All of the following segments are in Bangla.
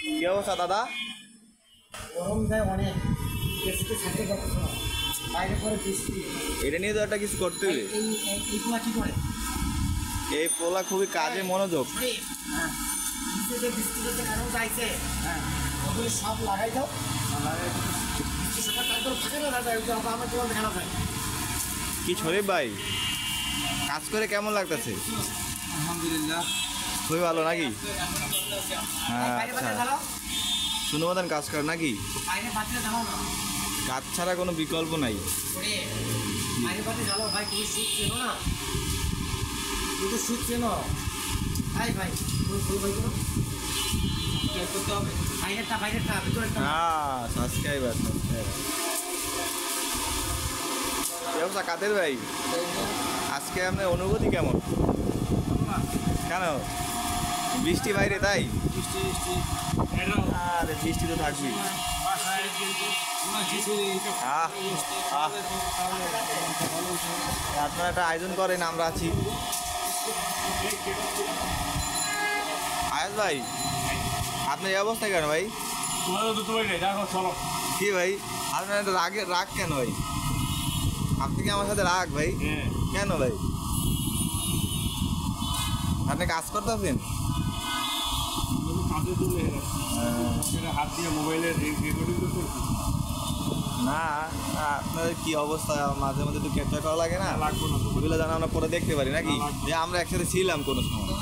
কি অবস্থা দাদা? গরম যায় অনেক, এসিতে থাকে কত সময়, বাইরে পরে বৃষ্টি। এটা নিয়ে তো একটা কিছু করতে হবে। এই পোলা কী করে? এই পোলা খুবই কাজে মনোযোগ। হ্যাঁ, যে বৃষ্টি হচ্ছে কারণ যাইছে, হ্যাঁ ওগুলো সব লাগাই দাও, বৃষ্টি সকাল তারপর ফাঁকে না যায়, আমার তোমার দেখানো যায়। কি শরীফ ভাই, কাজ করে কেমন লাগতেছে? আলহামদুলিল্লাহ খুবই ভালো নাকি? হ্যাঁ বাইরে আচ্ছা, বাতিল জ্বালাও, শুনো মতন কাজ করে নাকি? বাইরে বাতিল জ্বালাও না, কাজ ছাড়া কোনো বিকল্প নাই। বাইরে বাতিল জ্বালাও ভাই। তুমি সুদ চেনো না, তুমি তো সুদ চেনো ভাই। ভাই তুমি ফুল ভাই করো, করতে হবে বাইরেরটা, বাইরেরটা ভিতরেরটা। হ্যাঁ সাবস্ক্রাইবার। কি অবস্থা কাদের ভাই, আজকে আপনার অনুভূতি কেমন? কেন বৃষ্টি বাইরে তাই? আরে বৃষ্টি তো থাকবেই। আপনারা একটা আয়োজন করেন, আমরা আছি। আয়াজ ভাই, আপনার এই অবস্থা কেন ভাই? কি ভাই আপনার একটা রাগ কেন ভাই? আপনি কি আমার সাথে রাগ ভাই? কেন ভাই? আপনি কাজ করতেছেন? হাত দিয়ে মোবাইলের না, আপনাদের কি অবস্থা মাঝে মাঝে তো ক্যাপচার করা লাগে না? লাগবে না, ওগুলো যেন আমরা পরে দেখতে পারি নাকি, যে আমরা একসাথে ছিলাম কোনো সময়।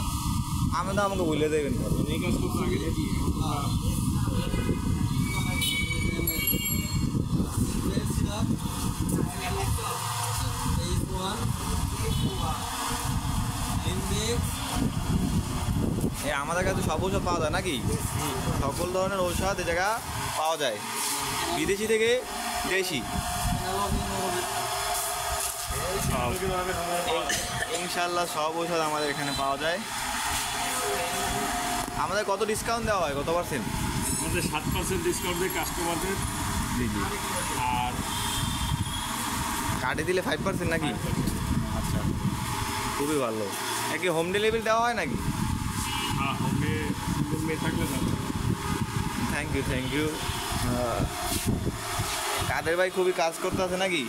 আমরা তো আমাকে বলে দেবেন। এই কাজ করতে আগে আমাদের কাছে সব ঔষধ পাওয়া যায় নাকি? সকল ধরনের ঔষধ এ জায়গা পাওয়া যায়, বিদেশি থেকে দেশি। ইনশাল্লাহ সব ঔষধ আমাদের এখানে পাওয়া যায়। আমাদের কত ডিসকাউন্ট দেওয়া হয়, কত পার্সেন্ট? আমাদের 7% ডিসকাউন্ট দেয় কাস্টমারদের। জি জি। আর কার্ডে দিলে 5% নাকি? আচ্ছা, খুবই ভালো। কি হোম ডেলিভারি দেওয়া হয় নাকি? হ্যাঁ, হোমে থাকলে যাবে। Thank you, thank you. Kader ভাই খুবই কাজ করতে আছে নাকি?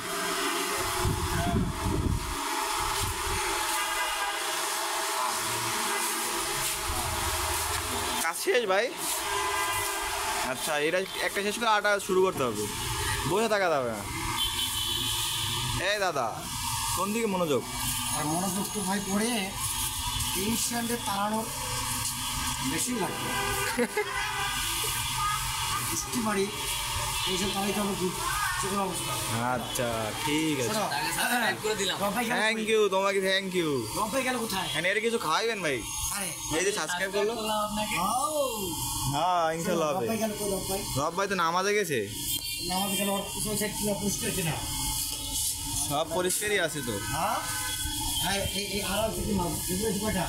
কাজ শেষ ভাই? আচ্ছা, এটা একটা শেষ করে আটা শুরু করতে হবে, বসে থাকা যাবে না। এই দাদা, কোন দিকে মনোযোগ? আর মনোযোগ তো ভাই পড়ে টেনশনটা তাড়ানোর বেশি লাগবে। বৃষ্টি বাড়ি এইসব তাড়াইতে হবে কি অবস্থা। আচ্ছা ঠিক আছে, থ্যাংক থ্যাংক ইউ তোমাকে, থ্যাংক ইউ। রব্বাই গেল কোথায়? এর কিছু খাওয়াইবেন ভাই? এই যে সাবস্ক্রাইব করলো। হ্যাঁ ইনশাল্লাহ হবে। রব্বাই গেল কই? রব্বাই রব ভাই তো নামাজে গেছে। নামাজ গেল, ওর পিছনে সাইড কিনা পুষ্ট হচ্ছে না, সব পরিষ্কারই আছে তো। হ্যাঁ হ্যাঁ, এই আড়াল থেকে মাছ যেগুলো কয়টা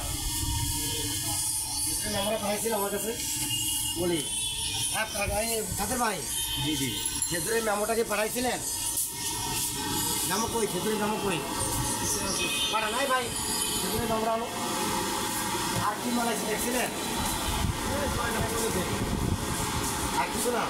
আমরা পাইছিলাম আমার কাছে বলি। হ্যাঁ কাদের ভাই? জি জি। খেজুরের মেমোটা যে পাঠাইছিলেন, মেমো কই? খেজুরের মেমো কই? পাঠা নাই ভাই, খেজুরের মেমোটা আনো। আর কি মালাইছি দেখছিলেন? আর কিছু না।